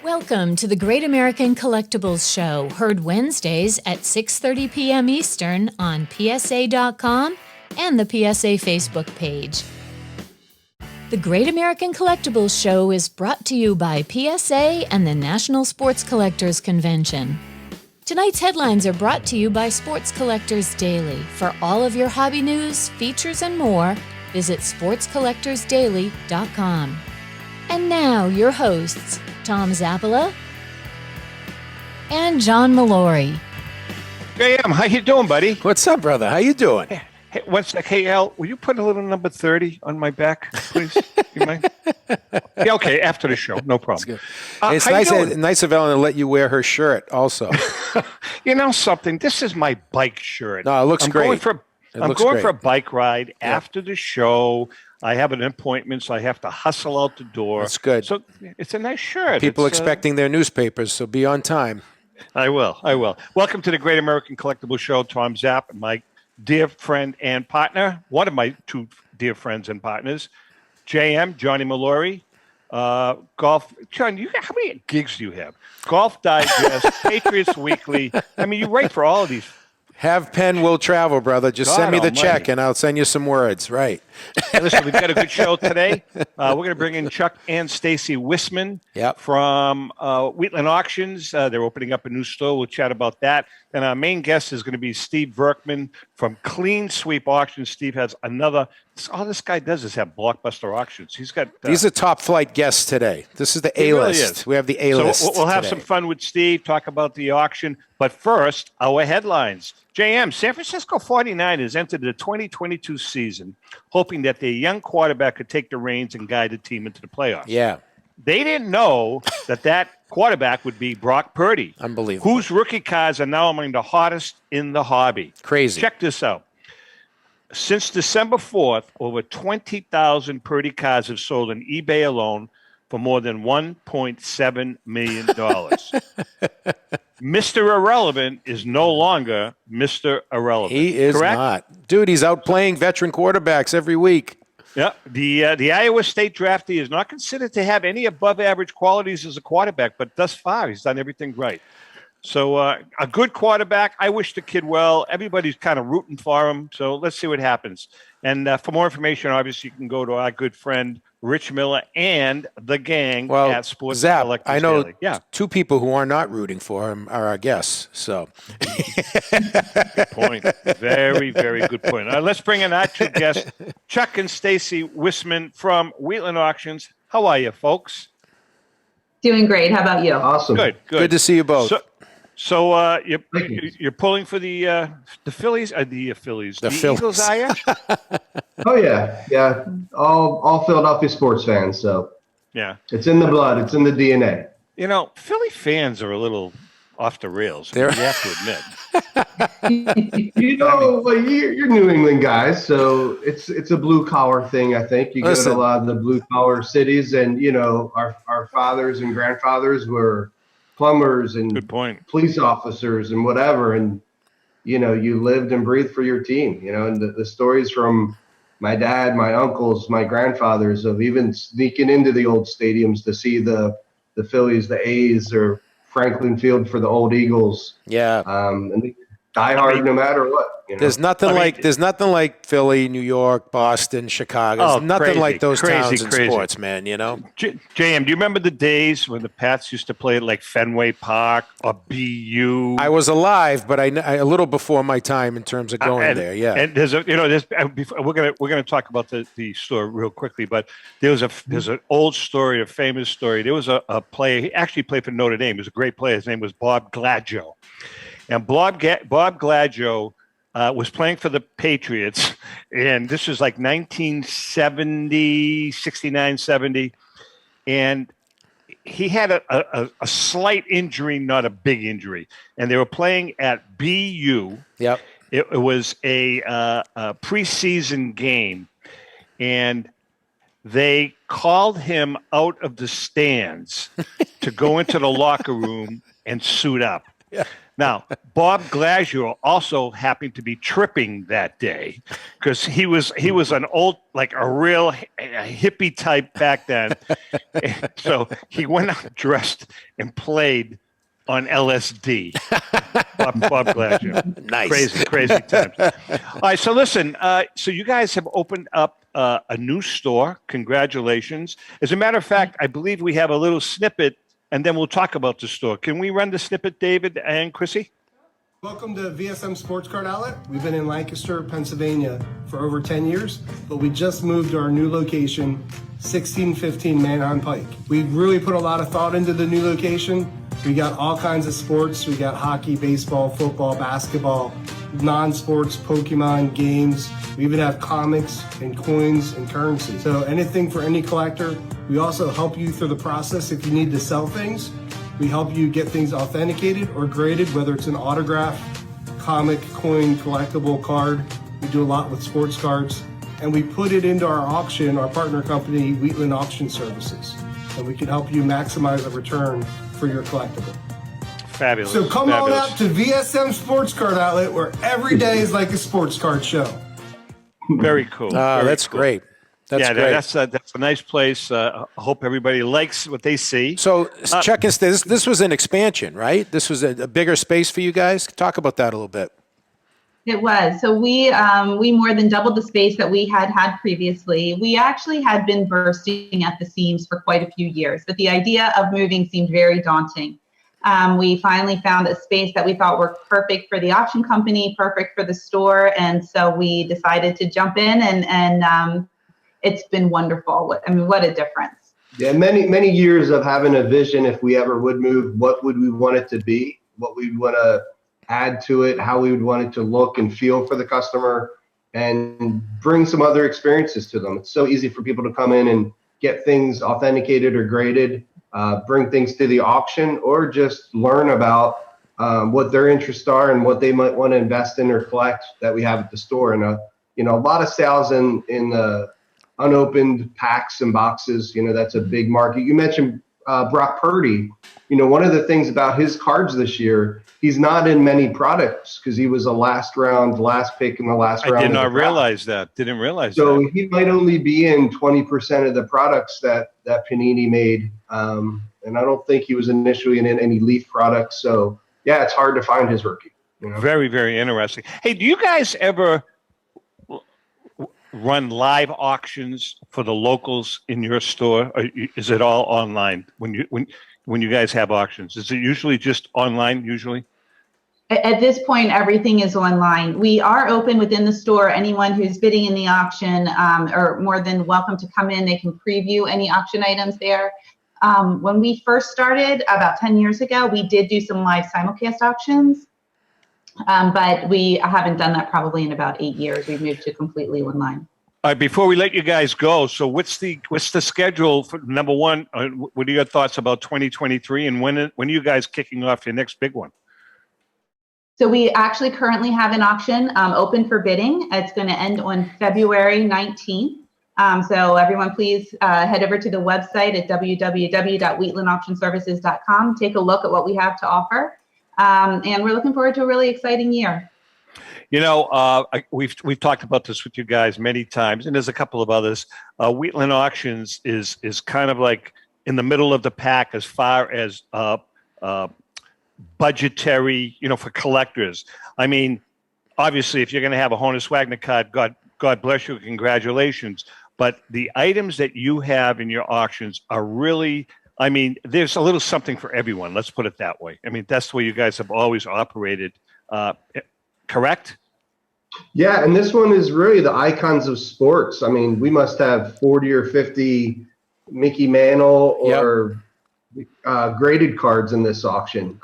Welcome to the Great American Collectibles Show, heard Wednesdays at 6:30 p.m. Eastern on PSA.com and the PSA Facebook page. The Great American Collectibles Show is brought to you by PSA and the National Sports Collectors Convention. Tonight's headlines are brought to you by Sports Collectors Daily. For all of your hobby news, features, and more, visit sportscollectorsdaily.com. And now, your hosts, Tom Zappala and John Molori. Hey, how you doing, buddy? What's up, brother? How you doing? Hey, one sec. Hey, Al, will you put a little number 30 on my back, please? You mind? Yeah, okay, after the show. No problem. It's nice of Ellen to let you wear her shirt also. You know something? This is my bike shirt. No, it looks great. I'm going for a bike ride after the show. I have an appointment, so I have to hustle out the door. That's good. So it's a nice shirt. People expecting their newspapers, so be on time. I will. Welcome to the Great American Collectibles Show. Tom Zapp, my dear friend and partner, one of my two dear friends and partners, JM, Johnny Molori, golf. John, how many gigs do you have? Golf Digest, Patriots Weekly. I mean, you write for all of these. Have pen will travel, brother. Just send me the check, and I'll send you some words. Right. Listen, we've got a good show today. We're going to bring in Chuck and Stacey Whisman from Wheatland Auctions. They're opening up a new store. We'll chat about that. And our main guest is going to be Steve Verkman from Clean Sweep Auctions. Steve has another. All this guy does is have blockbuster auctions. He's got. These are top flight guests today. This is the A-list. Really, we have the A-list. So we'll have some fun with Steve, talk about the auction. But first, our headlines. JM, San Francisco 49ers entered the 2022 season hoping that their young quarterback could take the reins and guide the team into the playoffs. Yeah. They didn't know that quarterback would be Brock Purdy. Unbelievable. Whose rookie cards are now among the hottest in the hobby. Crazy. Check this out. Since December 4th, over 20,000 Purdy cards have sold on eBay alone for more than $1.7 million. Mr. Irrelevant is no longer Mr. Irrelevant. He is correct? not. Dude, he's outplaying veteran quarterbacks every week. Yeah, the Iowa State draftee is not considered to have any above-average qualities as a quarterback, but thus far he's done everything right. So a good quarterback. I wish the kid well. Everybody's kind of rooting for him. So let's see what happens. And for more information, obviously, you can go to our good friend Rich Miller and the gang at Sports Zap, Collectors I know Daily. Yeah. Two people who are not rooting for him are our guests. So, good point. Very, very good point. Let's bring in our two guests, Chuck and Stacey Whisman from Wheatland Auctions. How are you, folks? Doing great. How about you? Awesome. Good to see you both. So you're pulling for the Phillies, the Eagles, are you? Oh yeah. All Philadelphia sports fans. So yeah, it's in the blood. It's in the DNA. You know, Philly fans are a little off the rails. You have to admit. You're New England guys, so it's a blue collar thing. I think you go to a lot of the blue collar cities, and our fathers and grandfathers were plumbers and police officers and whatever, and you lived and breathed for your team. And the stories from my dad, my uncles, my grandfathers of even sneaking into the old stadiums to see the Phillies, the A's, or Franklin Field for the old Eagles. Yeah. And they die hard no matter what. There's nothing like Philly, New York, Boston, Chicago. There's nothing like those towns in sports, man. JM, do you remember the days when the Pats used to play at like Fenway Park or BU? I was alive, but I a little before my time in terms of going there. Yeah. And we're gonna talk about the store real quickly, but there's an old story, a famous story. There was a player. He actually played for Notre Dame. He was a great player. His name was Bob Gladjo. And Bob Gladjo was playing for the Patriots, and this was like 1970, 69, 70. And he had a slight injury, not a big injury. And they were playing at BU. Yep. It was a preseason game, and they called him out of the stands to go into the locker room and suit up. Now, Bob Glazier also happened to be tripping that day because he was an old, like a real hippie type back then. So he went out dressed and played on LSD. Bob Glazier. Nice. Crazy times. All right, so listen, so you guys have opened up a new store. Congratulations. As a matter of fact, I believe we have a little snippet, and then we'll talk about the store. Can we run the snippet, David and Chrissy? Welcome to VSM Sports Card Outlet. We've been in Lancaster, Pennsylvania for over 10 years, but we just moved to our new location, 1615 Manheim Pike. We really put a lot of thought into the new location. We got all kinds of sports. We got hockey, baseball, football, basketball, non-sports, Pokemon, games. We even have comics and coins and currency. So anything for any collector. We also help you through the process if you need to sell things. We help you get things authenticated or graded, whether it's an autograph, comic, coin, collectible card. We do a lot with sports cards. And we put it into our auction, our partner company, Wheatland Auction Services. And we can help you maximize the return for your collectible. Fabulous. So come on out to VSM Sports Card Outlet, where every day is like a sports card show. Very cool. That's cool. Great. That's great. That's a nice place. I hope everybody likes what they see. So, Chuck, this was an expansion, right? This was a bigger space for you guys. Talk about that a little bit. It was. So we more than doubled the space that we had previously. We actually had been bursting at the seams for quite a few years, but the idea of moving seemed very daunting. We finally found a space that we thought worked perfect for the auction company, perfect for the store, and so we decided to jump in, and it's been wonderful. What a difference. Yeah, many years of having a vision. If we ever would move, what would we want it to be? What we'd want to add to it? How we would want it to look and feel for the customer, and bring some other experiences to them. It's so easy for people to come in and get things authenticated or graded, bring things to the auction, or just learn about what their interests are and what they might want to invest in or collect that we have at the store. And a lot of sales in the unopened packs and boxes. That's a big market. You mentioned Brock Purdy. One of the things about his cards this year, he's not in many products because he was a last pick in the last round. I did not realize that. Didn't realize so that. So he might only be in 20% of the products that Panini made. And I don't think he was initially in any Leaf products. So yeah, it's hard to find his rookie. Very, very interesting. Hey, do you guys ever run live auctions for the locals in your store? Or is it all online when you guys have auctions? Is it usually just online usually? At this point, everything is online. We are open within the store. Anyone who's bidding in the auction are more than welcome to come in. They can preview any auction items there. When we first started about 10 years ago, we did do some live simulcast auctions. But we haven't done that probably in about 8 years. We've moved to completely online. All right, before we let you guys go, so what's the schedule for number one? What are your thoughts about 2023, and when are you guys kicking off your next big one? So we actually currently have an auction open for bidding. It's going to end on February 19th. So everyone, please head over to the website at www.wheatlandauctionservices.com. Take a look at what we have to offer. And we're looking forward to a really exciting year. We've talked about this with you guys many times, and there's a couple of others. Wheatland Auctions is kind of like in the middle of the pack as far as budgetary, for collectors. I mean, obviously, if you're going to have a Honus Wagner card, God bless you, congratulations. But the items that you have in your auctions are really, there's a little something for everyone. Let's put it that way. That's the way you guys have always operated. Correct? Yeah, and this one is really the icons of sports. We must have 40 or 50 Mickey Mantle or graded cards in this auction.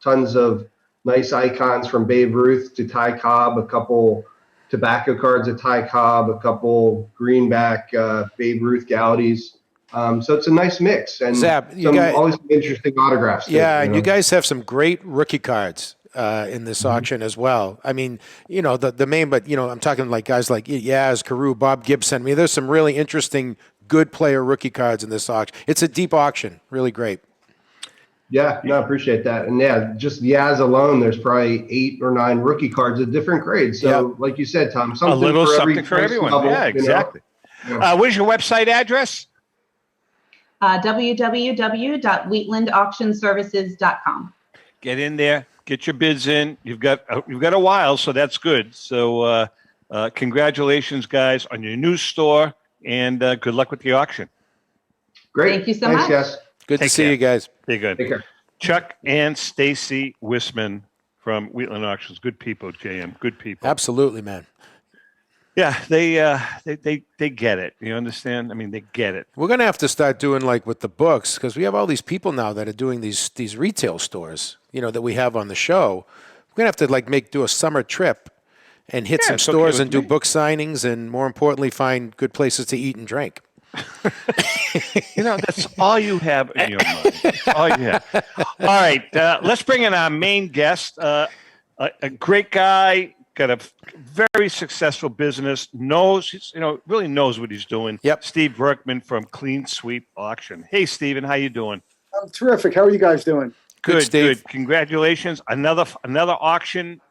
Tons of nice icons from Babe Ruth to Ty Cobb, a couple tobacco cards of Ty Cobb, a couple greenback Babe Ruth Galaxies. So it's a nice mix, and Zap, always interesting autographs. Yeah, and you guys have some great rookie cards in this auction as well. The main, but I'm talking like guys like Yaz, Carew, Bob Gibson. There's some really interesting good player rookie cards in this auction. It's a deep auction, really great. Yeah, no, I appreciate that. And yeah, just Yaz alone, there's probably 8 or 9 rookie cards of different grades. So like you said, Tom, something a little for something every for price everyone. level, Yeah, exactly. What is your website address? www.wheatlandauctionservices.com. Get in there, get your bids in. You've got a while, so that's good. So congratulations, guys, on your new store, and good luck with the auction. Great. Thank you so Thanks, much. guys. Good to see you guys. Be good. Take care. Chuck and Stacey Whisman from Wheatland Auctions. Good people, JM. Good people. Absolutely, man. Yeah, they get it. You understand? I mean, they get it. We're going to have to start doing like with the books, because we have all these people now that are doing these retail stores, that we have on the show. We're going to have to do a summer trip and hit some stores and do book signings, and more importantly, find good places to eat and drink. That's all you have in your mind. That's all you have. All right, let's bring in our main guest, a great guy, got a very successful business, really knows what he's doing. Yep. Steve Verkman from Clean Sweep Auction. Hey, Steven, how you doing? I'm terrific. How are you guys doing? Good, Steve. Good. Congratulations. Another auction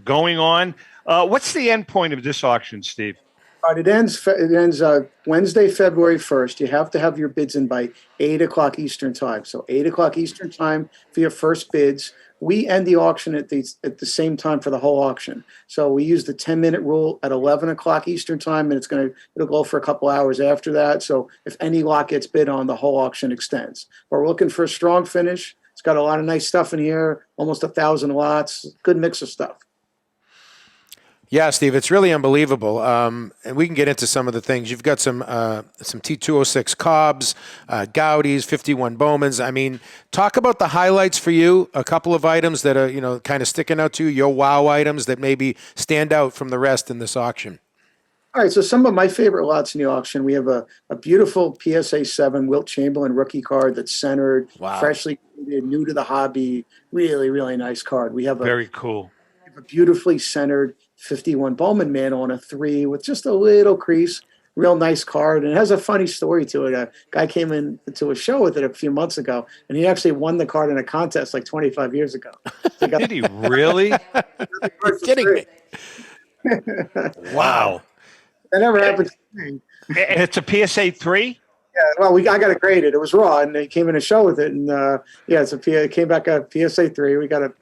going on. What's the end point of this auction, Steve? It ends Wednesday, February 1st. You have to have your bids in by 8 o'clock Eastern time. So 8 o'clock Eastern time for your first bids. We end the auction at the same time for the whole auction. So we use the 10-minute rule at 11 o'clock Eastern time, and it'll go for a couple hours after that. So if any lot gets bid on, the whole auction extends. But we're looking for a strong finish. It's got a lot of nice stuff in here, almost 1,000 lots, good mix of stuff. Yeah, Steve, it's really unbelievable. And we can get into some of the things. You've got some T206 Cobbs, Gaudis, 51 Bowmans. I mean, talk about the highlights for you, a couple of items that are, kind of sticking out to you, your wow items that maybe stand out from the rest in this auction. All right, so some of my favorite lots in the auction, we have a beautiful PSA 7 Wilt Chamberlain rookie card that's centered, freshly created, new to the hobby, really, really nice card. We have very cool. We have a beautifully centered 51 Bowman mantle on a 3 with just a little crease, real nice card. And it has a funny story to it. A guy came into a show with it a few months ago, and he actually won the card in a contest like 25 years ago. So Did he really? You're kidding me. Wow. That never happened to me. And it's a PSA 3? Yeah, well, I got it graded. It was raw, and they came in a show with it. And, it came back a PSA 3. We got it,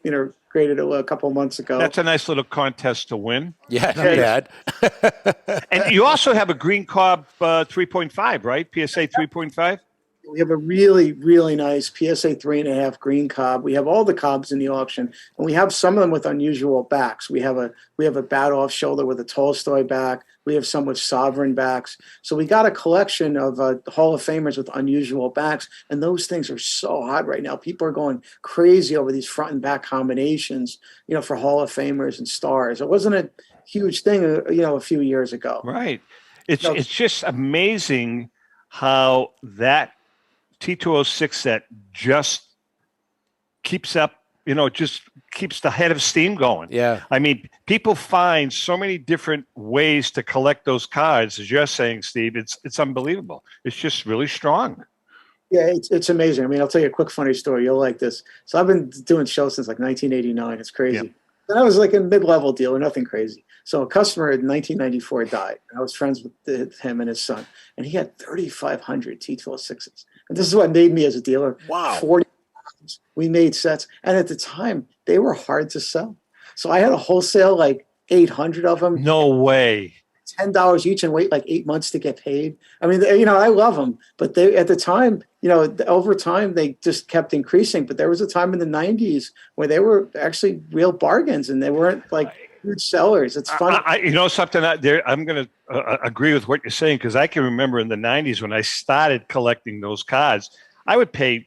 graded a couple of months ago. That's a nice little contest to win. Yeah, not bad. And you also have a green Cobb 3.5, right? PSA 3.5? We have a really, really nice PSA 3.5 green Cobb. We have all the Cobbs in the auction, and we have some of them with unusual backs. We have a bat off shoulder with a Tolstoy back. We have some with sovereign backs. So we got a collection of Hall of Famers with unusual backs, and those things are so hot right now. People are going crazy over these front and back combinations, for Hall of Famers and stars. It wasn't a huge thing, a few years ago. Right. It's just amazing how that T206 set just keeps up, just keeps the head of steam going. Yeah. I mean, people find so many different ways to collect those cards, as you're saying, Steve. It's unbelievable. It's just really strong. Yeah, it's amazing. I mean, I'll tell you a quick funny story. You'll like this. So I've been doing shows since like 1989. It's crazy. Yep. And I was like a mid-level dealer, nothing crazy. So a customer in 1994 died. I was friends with him and his son, and he had 3,500 T206s. And this is what made me as a dealer. Wow. 40 times we made sets, and at the time they were hard to sell. So I had a wholesale like 800 of them. No way. $10 each and wait like 8 months to get paid. I mean, I love them, but they at the time, over time they just kept increasing. But there was a time in the 90s where they were actually real bargains, and they weren't like huge sellers. It's funny. Something I'm going to agree with what you're saying, because I can remember in the 90s when I started collecting those cards, I would pay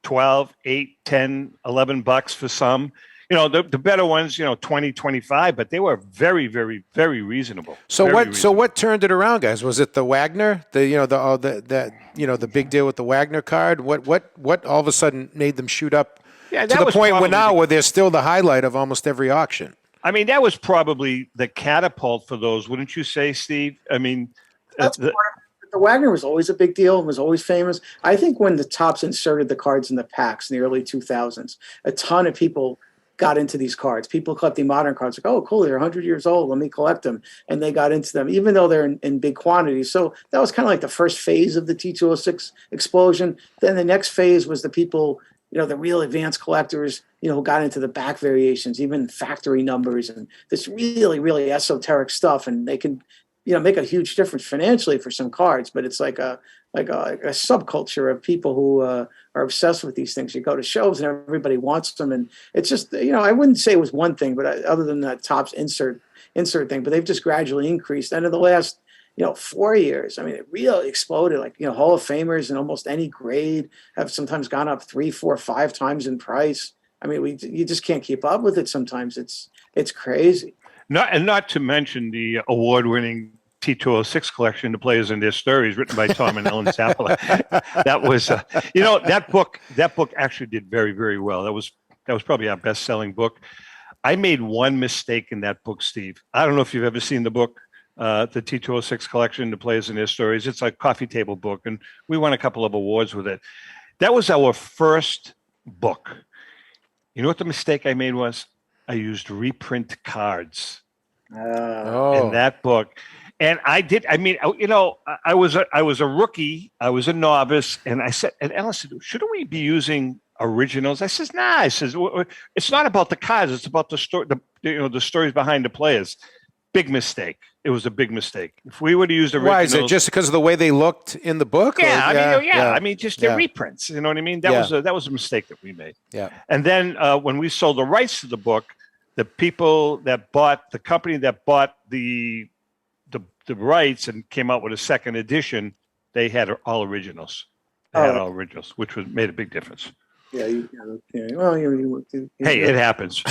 12, 8, 10, 11 bucks for some. The better ones, 20, 25, but they were very, very, very reasonable. So what turned it around, guys? Was it the Wagner, the big deal with the Wagner card? What all of a sudden made them shoot up to the point where they're still the highlight of almost every auction? I mean, that was probably the catapult for those, wouldn't you say, Steve? I mean, That's part of it. The Wagner was always a big deal and was always famous. I think when the Topps inserted the cards in the packs in the early 2000s, a ton of people got into these cards. People collecting modern cards, like, oh, cool, they're 100 years old, let me collect them. And they got into them, even though they're in big quantities. So that was kind of like the first phase of the T206 explosion. Then the next phase was the people, the real advanced collectors, who got into the back variations, even factory numbers and this really, really esoteric stuff. And they can, make a huge difference financially for some cards, but it's like a subculture of people who are obsessed with these things. You go to shows and everybody wants them, and it's just I wouldn't say it was one thing, but other than that Topps insert thing, but they've just gradually increased. And in the last 4 years, I mean, it really exploded. Like Hall of Famers in almost any grade have sometimes gone up 3, 4, 5 times in price. I mean, you just can't keep up with it. Sometimes it's crazy. Not to mention the award-winning T206 collection, The Players and Their Stories, written by Tom and Ellen Zappala. That was, that book actually did very, very well. That was probably our best-selling book. I made one mistake in that book, Steve. I don't know if you've ever seen the book, the T206 collection, The Players and Their Stories. It's a coffee table book, and we won a couple of awards with it. That was our first book. You know what the mistake I made was? I used reprint cards in that book. And I did. I mean, I was a rookie. I was a novice, and I said, and Ellen said, "Shouldn't we be using originals?" I says, "Nah." I says, "It's not about the cards. It's about the story. The stories behind the players." Big mistake. It was a big mistake. If we would have used originals, why is it just because of the way they looked in the book? Yeah, I mean, just the reprints. You know what I mean? That was a mistake that we made. Yeah. And then when we sold the rights to the book, the people that bought the company that bought the rights and came out with a second edition, they had all originals. Which made a big difference. Yeah. Well, hey, it happens.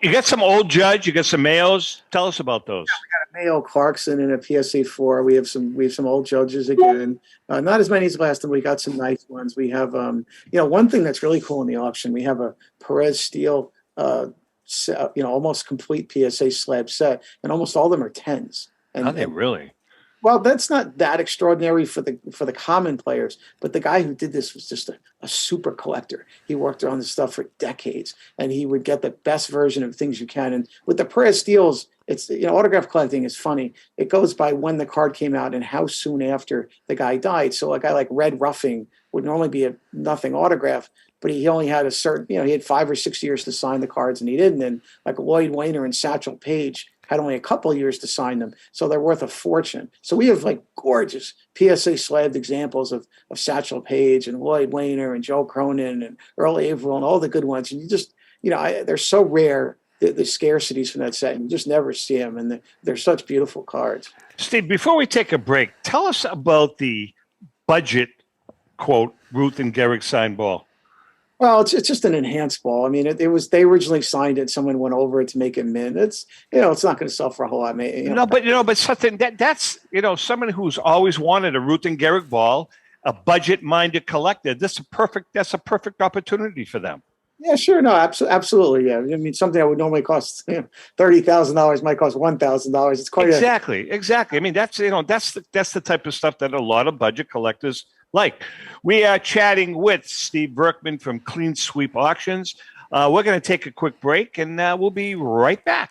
You got some old Judge. You got some Mayos. Tell us about those. Yeah, we got a Mayo Clarkson and a PSA 4. We have some old Judges again. Not as many as last time. We got some nice ones. We have one thing that's really cool in the auction. We have a Perez Steel. Almost complete PSA slab set, and almost all of them are 10s. And, are they really? Well, that's not that extraordinary for the common players, but the guy who did this was just a super collector. He worked on this stuff for decades, and he would get the best version of things you can. And with the Perez Steels, it's autograph collecting is funny. It goes by when the card came out and how soon after the guy died. So a guy like Red Ruffing would normally be a nothing autograph, but he only had a certain, he had 5 or 6 years to sign the cards, and he didn't. And like Lloyd Wainer and Satchel Paige had only a couple of years to sign them, so they're worth a fortune. So we have like gorgeous PSA slabbed examples of Satchel Paige and Lloyd Wainer and Joe Cronin and Earl Averill and all the good ones. And you just, they're so rare, the scarcities from that set, and you just never see them, and they're such beautiful cards. Steve, before we take a break, tell us about the budget, quote, Ruth and Gehrig signed ball. Well, it's just an enhanced ball. I mean, they originally signed it. Someone went over it to make it mint. It's it's not going to sell for a whole lot. But something that's someone who's always wanted a Ruth and Gehrig ball, a budget-minded collector. That's a perfect opportunity for them. Yeah, sure. No, absolutely. Yeah, I mean, something that would normally cost $30,000 might cost $1,000. It's quite exactly. I mean, that's the type of stuff that a lot of budget collectors like. We are chatting with Steve Verkman from Clean Sweep Auctions. We're going to take a quick break, and we'll be right back.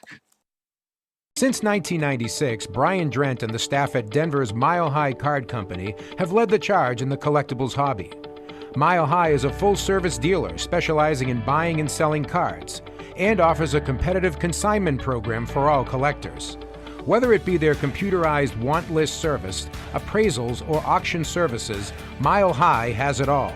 Since 1996, Brian Drent and the staff at Denver's Mile High Card Company have led the charge in the collectibles hobby. Mile High is a full-service dealer specializing in buying and selling cards and offers a competitive consignment program for all collectors. Whether it be their computerized want list service, appraisals, or auction services, Mile High has it all.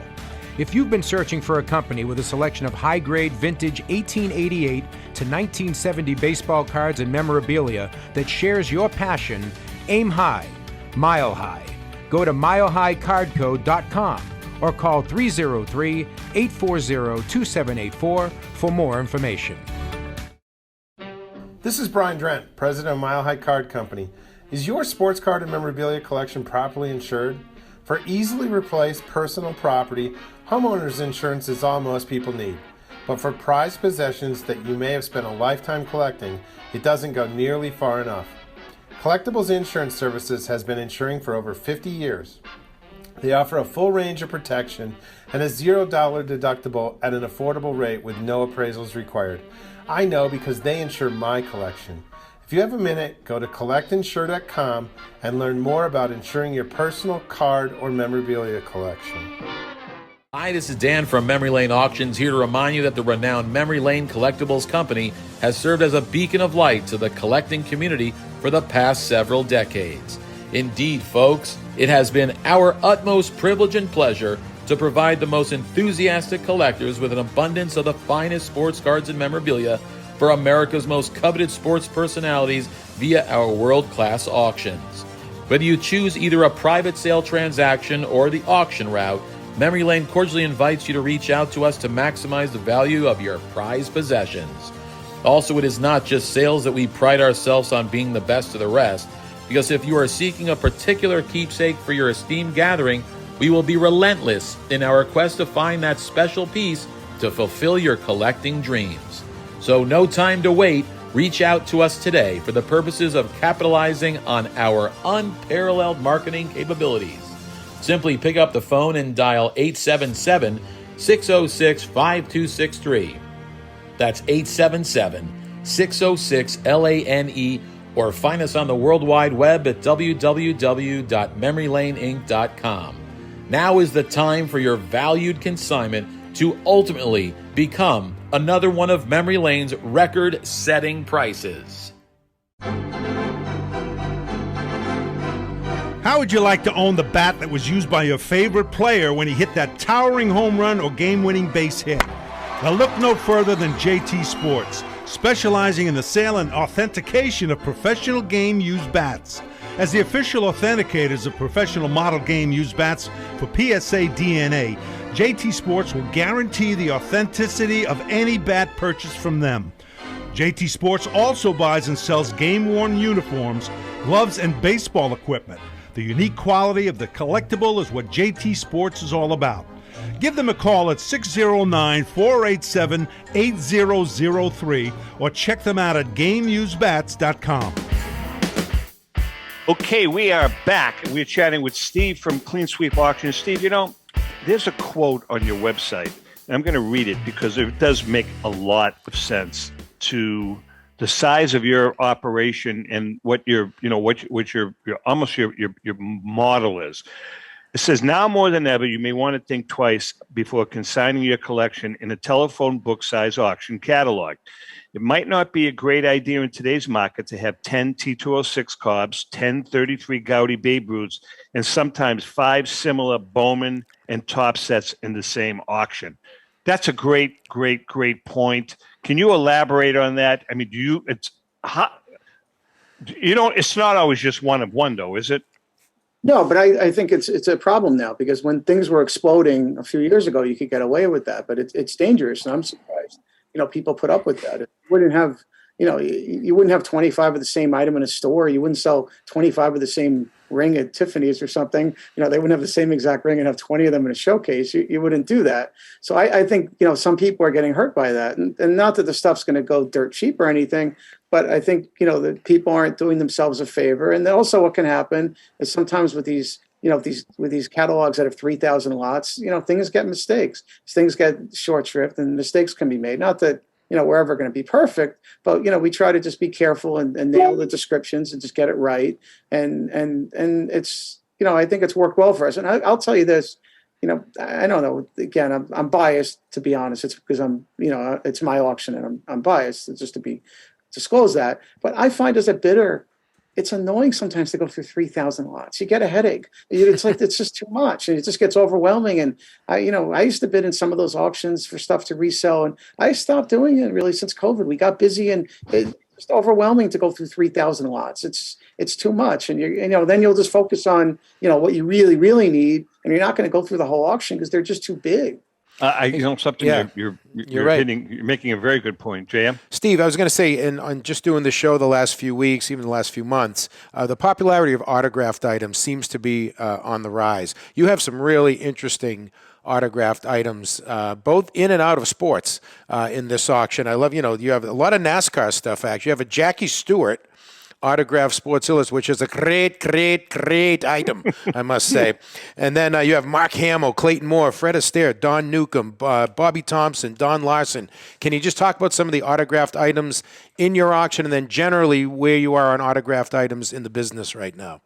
If you've been searching for a company with a selection of high-grade vintage 1888 to 1970 baseball cards and memorabilia that shares your passion, aim high, Mile High. Go to milehighcardco.com or call 303-840-2784 for more information. This is Brian Drent, president of Mile High Card Company. Is your sports card and memorabilia collection properly insured? For easily replaced personal property, homeowners insurance is all most people need. But for prized possessions that you may have spent a lifetime collecting, it doesn't go nearly far enough. Collectables Insurance Services has been insuring for over 50 years. They offer a full range of protection and a $0 deductible at an affordable rate with no appraisals required. I know because they insure my collection. If you have a minute, go to collectinsure.com and learn more about insuring your personal card or memorabilia collection. Hi, this is Dan from Memory Lane Auctions, here to remind you that the renowned Memory Lane Collectibles Company has served as a beacon of light to the collecting community for the past several decades. Indeed, folks, it has been our utmost privilege and pleasure to provide the most enthusiastic collectors with an abundance of the finest sports cards and memorabilia for America's most coveted sports personalities via our world-class auctions. Whether you choose either a private sale transaction or the auction route, Memory Lane cordially invites you to reach out to us to maximize the value of your prized possessions. Also, it is not just sales that we pride ourselves on being the best of the rest, because if you are seeking a particular keepsake for your esteemed gathering, we will be relentless in our quest to find that special piece to fulfill your collecting dreams. So no time to wait. Reach out to us today for the purposes of capitalizing on our unparalleled marketing capabilities. Simply pick up the phone and dial 877-606-5263. That's 877-606-LANE, or find us on the World Wide Web at www.memorylaneinc.com. Now is the time for your valued consignment to ultimately become another one of Memory Lane's record-setting prices. How would you like to own the bat that was used by your favorite player when he hit that towering home run or game-winning base hit? Well, look no further than JT Sports, specializing in the sale and authentication of professional game-used bats. As the official authenticators of professional model game-used bats for PSA DNA, JT Sports will guarantee the authenticity of any bat purchased from them. JT Sports also buys and sells game-worn uniforms, gloves, and baseball equipment. The unique quality of the collectible is what JT Sports is all about. Give them a call at 609-487-8003 or check them out at GameUseBats.com. Okay, we are back. We're chatting with Steve from Clean Sweep Auctions. Steve, you know, there's a quote on your website, and I'm going to read it because it does make a lot of sense to the size of your operation and what your model is. It says, now more than ever, you may want to think twice before consigning your collection in a telephone book size auction catalog. It might not be a great idea in today's market to have 10 T206 Cobbs, 10 33 Gowdy Babe Ruths, and sometimes 5 similar Bowman and Top sets in the same auction. That's a great point. Can you elaborate on that? I mean, it's not always just one of one, though, is it? No, but I think it's a problem now, because when things were exploding a few years ago, you could get away with that, but it's dangerous, and I'm surprised. People put up with that. It wouldn't have, you wouldn't have 25 of the same item in a store. You wouldn't sell 25 of the same ring at Tiffany's or something. They wouldn't have the same exact ring and have 20 of them in a showcase. You wouldn't do that. So I think, some people are getting hurt by that. And not that the stuff's going to go dirt cheap or anything, but I think, that people aren't doing themselves a favor. And then also what can happen is sometimes with these, with these catalogs that have 3,000 lots, things get mistakes. Things get short shrift and mistakes can be made. Not that, we're ever going to be perfect, but, we try to just be careful and nail the descriptions and just get it right. And it's, I think it's worked well for us. And I'll tell you this, I don't know, again, I'm biased, to be honest. It's because it's my auction and I'm biased, just to disclose that. But I find as a bidder, it's annoying sometimes to go through 3,000 lots. You get a headache. It's like, it's just too much. And it just gets overwhelming. And I used to bid in some of those auctions for stuff to resell. And I stopped doing it really since COVID. We got busy and it's just overwhelming to go through 3,000 lots. It's too much. And then you'll just focus on, what you really, really need. And you're not going to go through the whole auction because they're just too big. Something. Yeah. You're right. You're making a very good point, JM. Steve, I was going to say, on just doing the show the last few weeks, even the last few months, the popularity of autographed items seems to be on the rise. You have some really interesting autographed items, both in and out of sports, in this auction. I love, you have a lot of NASCAR stuff, actually. You have a Jackie Stewart autographed Sports Illustrated, which is a great item, I must say. And then you have Mark Hamill, Clayton Moore, Fred Astaire, Don Newcomb, Bobby Thompson, Don Larson. Can you just talk about some of the autographed items in your auction and then generally where you are on autographed items in the business right now?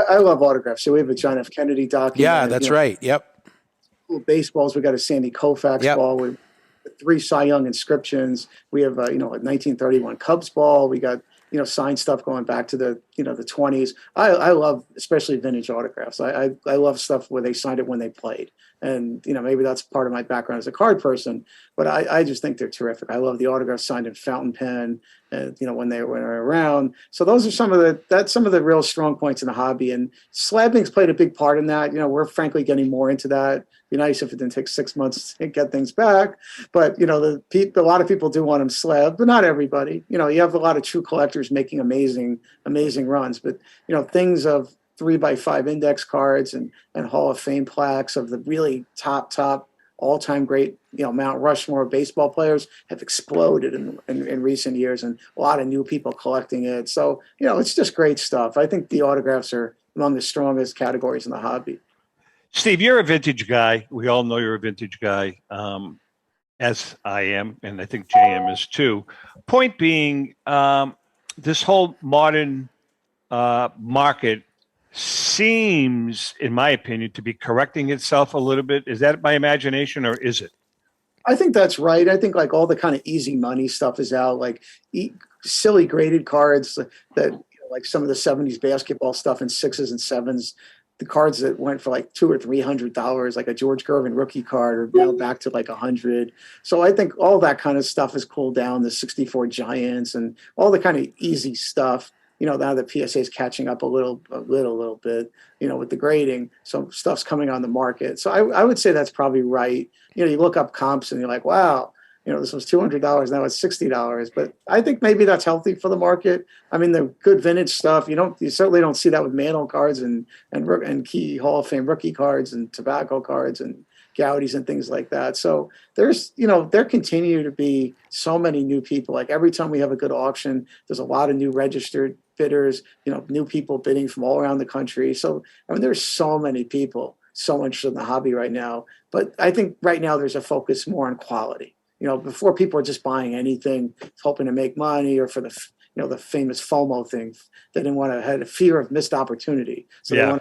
I love autographs. So we have a John F. Kennedy document. Yeah, that's right. Yep. Baseballs. We got a Sandy Koufax Yep. ball with 3 Cy Young inscriptions. We have a 1931 Cubs ball. We got signed stuff going back to the the 20s. I love especially vintage autographs. I love stuff where they signed it when they played. And maybe that's part of my background as a card person, but I just think they're terrific. I love the autographs signed in fountain pen, when they were around. So those are some of the real strong points in the hobby. And slabbing's played a big part in that. We're frankly getting more into that. It'd be nice if it didn't take 6 months to get things back, but a lot of people do want them slabbed, but not everybody. You have a lot of true collectors making amazing runs, but things of 3x5 index cards and Hall of Fame plaques of the really top all-time great Mount Rushmore baseball players have exploded in recent years, and a lot of new people collecting it. So it's just great stuff. I think the autographs are among the strongest categories in the hobby. Steve, you're a vintage guy. We all know you're a vintage guy, as I am, and I think JM is too. Point being, this whole modern market seems, in my opinion, to be correcting itself a little bit. Is that my imagination, or is it? I think that's right. I think like all the kind of easy money stuff is out, like silly graded cards that like some of the 70s basketball stuff in 6s and 7s. The cards that went for like $200 or $300, like a George Gervin rookie card, are now back to like $100. So I think all that kind of stuff has cooled down. The 64 Giants and all the kind of easy stuff. Now the PSA is catching up a little bit, with the grading. So stuff's coming on the market. So I would say that's probably right. You look up comps and you're like, wow, this was $200, now it's $60. But I think maybe that's healthy for the market. I mean, the good vintage stuff, you certainly don't see that with Mantle cards and key Hall of Fame rookie cards and tobacco cards and Gowdies and things like that. So there's, there continue to be so many new people. Like every time we have a good auction, there's a lot of new registered bidders, new people bidding from all around the country. So, I mean, there's so many people so interested in the hobby right now. But I think right now there's a focus more on quality. Before people are just buying anything, hoping to make money or for the, the famous FOMO thing. They didn't want to had a fear of missed opportunity. So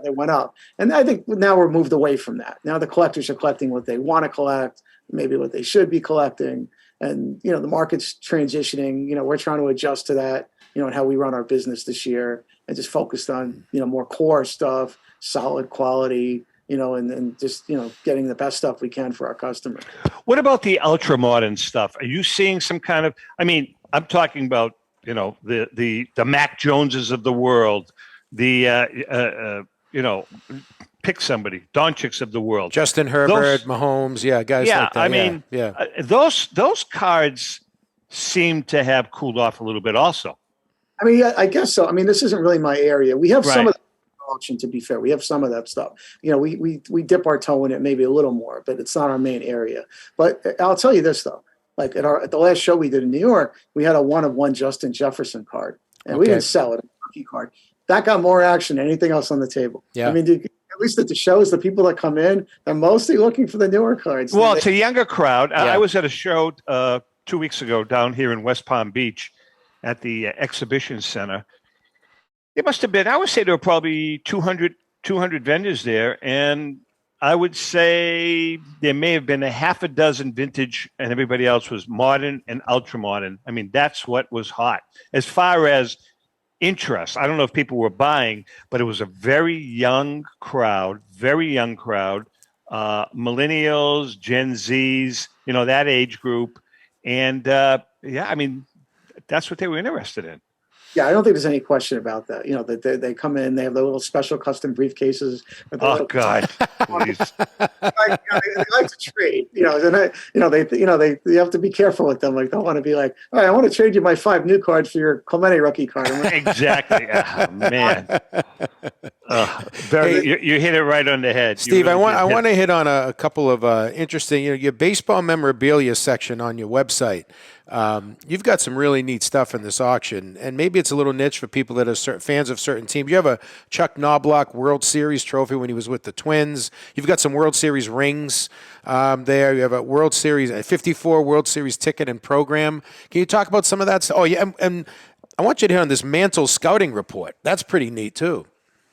they went up. And I think now we're moved away from that. Now the collectors are collecting what they want to collect, maybe what they should be collecting. And, the market's transitioning. We're trying to adjust to that, and how we run our business this year and just focused on, more core stuff, solid quality, and just, getting the best stuff we can for our customers. What about the ultra modern stuff? Are you seeing some kind of, I'm talking about, the Mac Joneses of the world, the, pick somebody, Doncic's of the world. Justin Herbert, Mahomes, guys like that. Those cards seem to have cooled off a little bit also. I guess so. This isn't really my area. We have some of the auction, to be fair. We have some of that stuff. We dip our toe in it maybe a little more, but it's not our main area. But I'll tell you this, though. Like at the last show we did in New York, we had a 1-of-1 Justin Jefferson card, and we didn't sell it, a rookie card. That got more action than anything else on the table. Yeah. At least at the shows, the people that come in, they're mostly looking for the newer cards. Well, it's a younger crowd. Yeah. I was at a show 2 weeks ago down here in West Palm Beach at the exhibition center. It must have been, I would say there were probably 200 vendors there. And I would say there may have been a half a dozen vintage and everybody else was modern and ultra modern. That's what was hot. As far as interest, I don't know if people were buying, but it was a very young crowd, millennials, Gen Zs, that age group. And that's what they were interested in. Yeah, I don't think there's any question about that. That they come in, they have the little special custom briefcases. God! Please. They like to trade. They you have to be careful with them. Like, don't want to be like, all right, I want to trade you my 5 new cards for your Clemente rookie card. Exactly. Oh, man. You hit it right on the head, Steve. Really I want to hit on a couple of interesting. Your baseball memorabilia section on your website. You've got some really neat stuff in this auction, and maybe it's a little niche for people that are fans of certain teams. You have a Chuck Knobloch World Series trophy when he was with the Twins. You've got some World Series rings there. You have a World Series, a 54 World Series ticket and program. Can you talk about some of that stuff? Oh, yeah, and I want you to hit on this Mantle scouting report. That's pretty neat, too.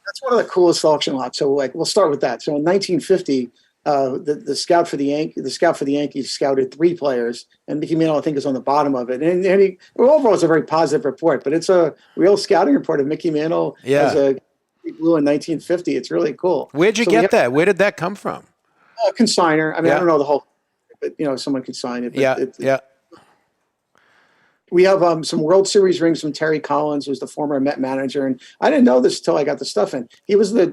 That's one of the coolest auction lots. So, we'll start with that. So, in 1950, the scout for the Yankees scouted 3 players, and Mickey Mantle, I think, is on the bottom of it. And overall, it's a very positive report, but it's a real scouting report of Mickey Mantle as a blue in 1950. It's really cool. Where'd you get that? Where did that come from? Consigner. I mean, I don't know the whole, but someone could sign it. But we have some World Series rings from Terry Collins, who's the former Met manager. And I didn't know this until I got the stuff in. He was the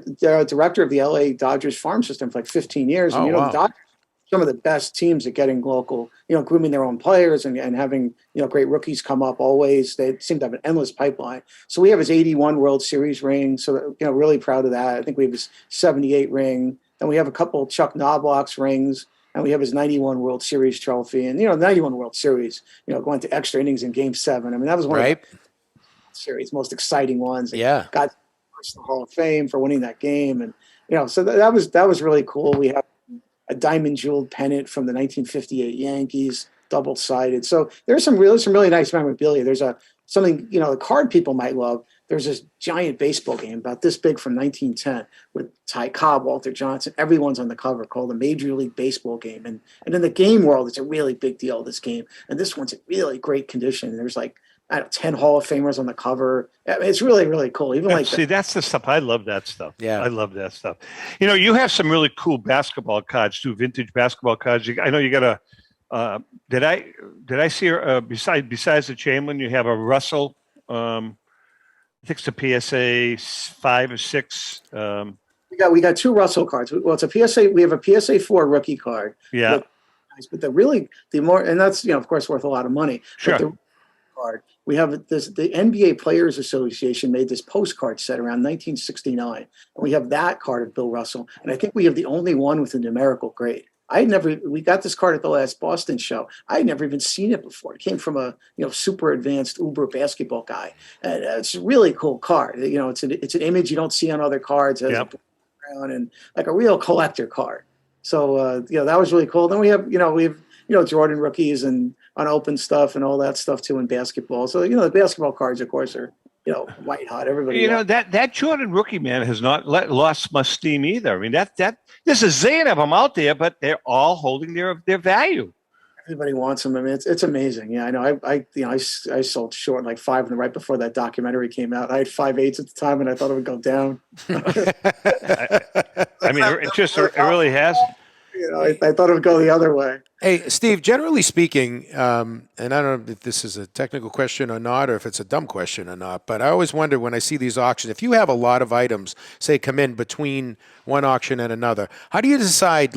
director of the LA Dodgers farm system for like 15 years. And, the Dodgers, some of the best teams at getting local, grooming their own players and having, great rookies come up always. They seem to have an endless pipeline. So we have his 81 World Series ring. So, really proud of that. I think we have his 78 ring. Then we have a couple Chuck Knobloch's rings. And we have his 91 World Series trophy. And, 91 World Series, going to extra innings in Game 7. I mean, that was one of the series most exciting ones. Yeah. Got to the Hall of Fame for winning that game. And, so that was really cool. We have a diamond jeweled pennant from the 1958 Yankees, double-sided. So there's some really nice memorabilia. There's something, the card people might love. There's this giant baseball game about this big from 1910 with Ty Cobb, Walter Johnson. Everyone's on the cover, called the Major League Baseball game. And in the game world, it's a really big deal, this game. And this one's in really great condition. There's 10 Hall of Famers on the cover. I mean, it's really, really cool. Even See, that's the stuff. I love that stuff. Yeah. I love that stuff. You have some really cool basketball cards too, vintage basketball cards. I know you got a did I see besides the Chamberlain, you have a Russell I think it's a PSA 5 or 6. We got 2 Russell cards. Well, it's a PSA. We have a PSA 4 rookie card. Yeah. But the more, and that's of course worth a lot of money. Sure. But the card, we have this. The NBA Players Association made this postcard set around 1969, and we have that card of Bill Russell. And I think we have the only one with a numerical grade. We got this card at the last Boston show. I had never even seen it before. It came from a, super advanced Uber basketball guy. And it's a really cool card. It's an image you don't see on other cards. It has a background and like a real collector card. So, that was really cool. Then we have Jordan rookies and unopened stuff and all that stuff too in basketball. So, the basketball cards, of course, are, white hot. Everybody, that Jordan rookie, man, has not lost much steam either. I mean, there's a zillion of them out there, but they're all holding their value. Everybody wants them. I mean, it's amazing. Yeah, I know. I sold short like 5 right before that documentary came out. I had 5/8 at the time, and I thought it would go down. I mean, it really has. I thought it would go the other way. Hey, Steve, generally speaking, and I don't know if this is a technical question or not, or if it's a dumb question or not, but I always wonder when I see these auctions, if you have a lot of items, say, come in between one auction and another, how do you decide,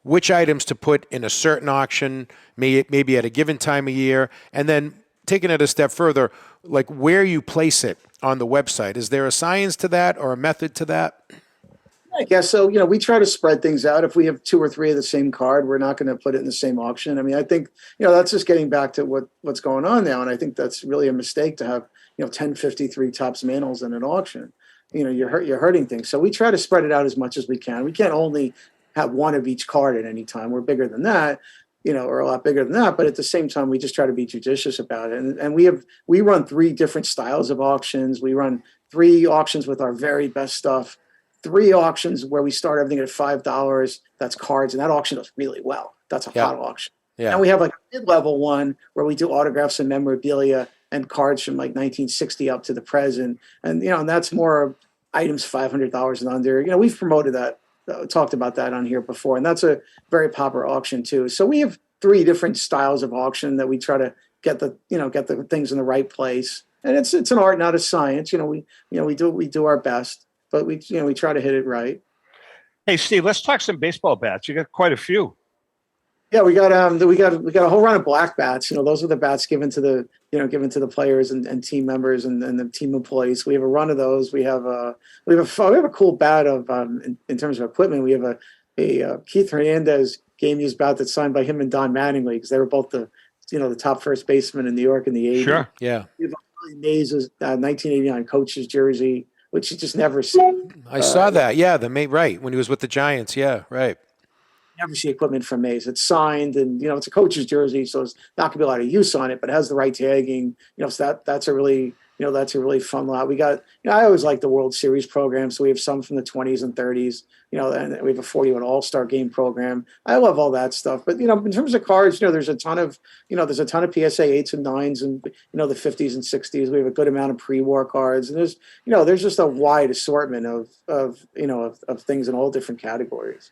which items to put in a certain auction, maybe at a given time of year, and then taking it a step further, where you place it on the website? Is there a science to that or a method to that? I guess so. We try to spread things out. If we have 2 or 3 of the same card, we're not going to put it in the same auction. I mean, I think, that's just getting back to what's going on now. And I think that's really a mistake to have, 1053 Topps Mantles in an auction. You're hurting things. So we try to spread it out as much as we can. We can't only have 1 of each card at any time. We're bigger than that, or a lot bigger than that. But at the same time, we just try to be judicious about it. And we run 3 different styles of auctions. We run 3 auctions with our very best stuff. 3 auctions where we start everything at $5. That's cards, and that auction does really well. That's a hot auction. Yeah. And we have a mid-level one where we do autographs and memorabilia and cards from 1960 up to the present. And and that's more items $500 and under. We've promoted that, talked about that on here before, and that's a very popular auction too. So we have 3 different styles of auction that we try to get the things in the right place. And it's an art, not a science. We do our best. But we try to hit it right. Hey, Steve, let's talk some baseball bats. You got quite a few. Yeah, we got a whole run of black bats. Those are the bats given to the players and team members and the team employees. We have a run of those. We have a cool bat of in terms of equipment. We have a Keith Hernandez game used bat that's signed by him and Don Mattingly because they were both the the top first baseman in New York in the 80s. Sure. Yeah. We have Willie Mays' 1989 coach's jersey, which you just never see. I saw that. Yeah, right when he was with the Giants. Yeah, right. Never see equipment from Mays. It's signed, and it's a coach's jersey, so it's not going to be a lot of use on it, but it has the right tagging. So that's a really fun lot. We got, I always like the World Series program, so we have some from the 20s and 30s. And we have a 41 All-Star Game program. I love all that stuff. But in terms of cards, there's a ton of PSA 8s and 9s, and the 50s and 60s. We have a good amount of pre-war cards, and there's just a wide assortment of things in all different categories.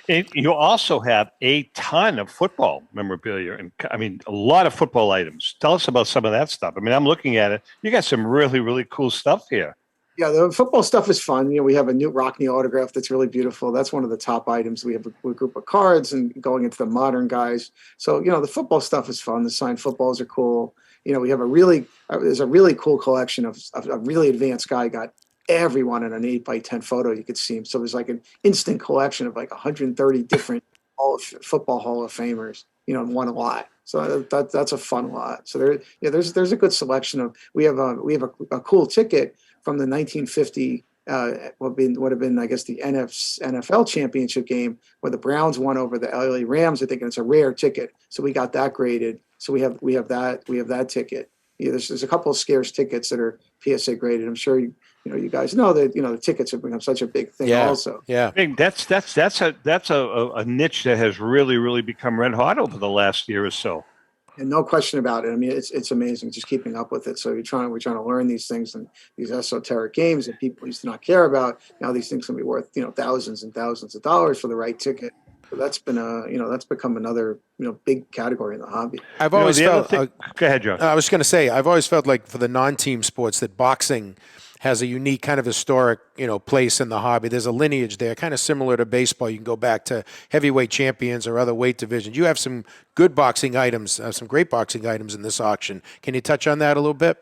And you also have a ton of football memorabilia, and a lot of football items. Tell us about some of that stuff. I'm looking at it. You got some really, really cool stuff here. Yeah, the football stuff is fun. We have a Newt Rockne autograph that's really beautiful. That's one of the top items. We have a group of cards and going into the modern guys. So, the football stuff is fun. The signed footballs are cool. We have there's a really cool collection of a really advanced guy got everyone in an 8x10 photo. You could see him. So there's like an instant collection of like 130 different football Hall of Famers, in one lot. So that's a fun lot. So there's a good selection of. We have a cool ticket from the 1950 would have been I guess the NFL championship game where the Browns won over the LA Rams. I think, and it's a rare ticket. So we got that graded. So we have that ticket. There's a couple of scarce tickets that are PSA graded. I'm sure you guys know that the tickets have become such a big thing. Also, I think that's a niche that has really, really become red hot over the last year or so. And no question about it. It's amazing just keeping up with it. So we're trying to learn these things and these esoteric games that people used to not care about. Now these things can be worth thousands and thousands of dollars for the right ticket. So that's become another big category in the hobby. I've always felt. Go ahead, Joe. I was going to say I've always felt like for the non-team sports that boxing has a unique kind of historic, place in the hobby. There's a lineage there, kind of similar to baseball. You can go back to heavyweight champions or other weight divisions. You have some good boxing items, some great boxing items in this auction. Can you touch on that a little bit?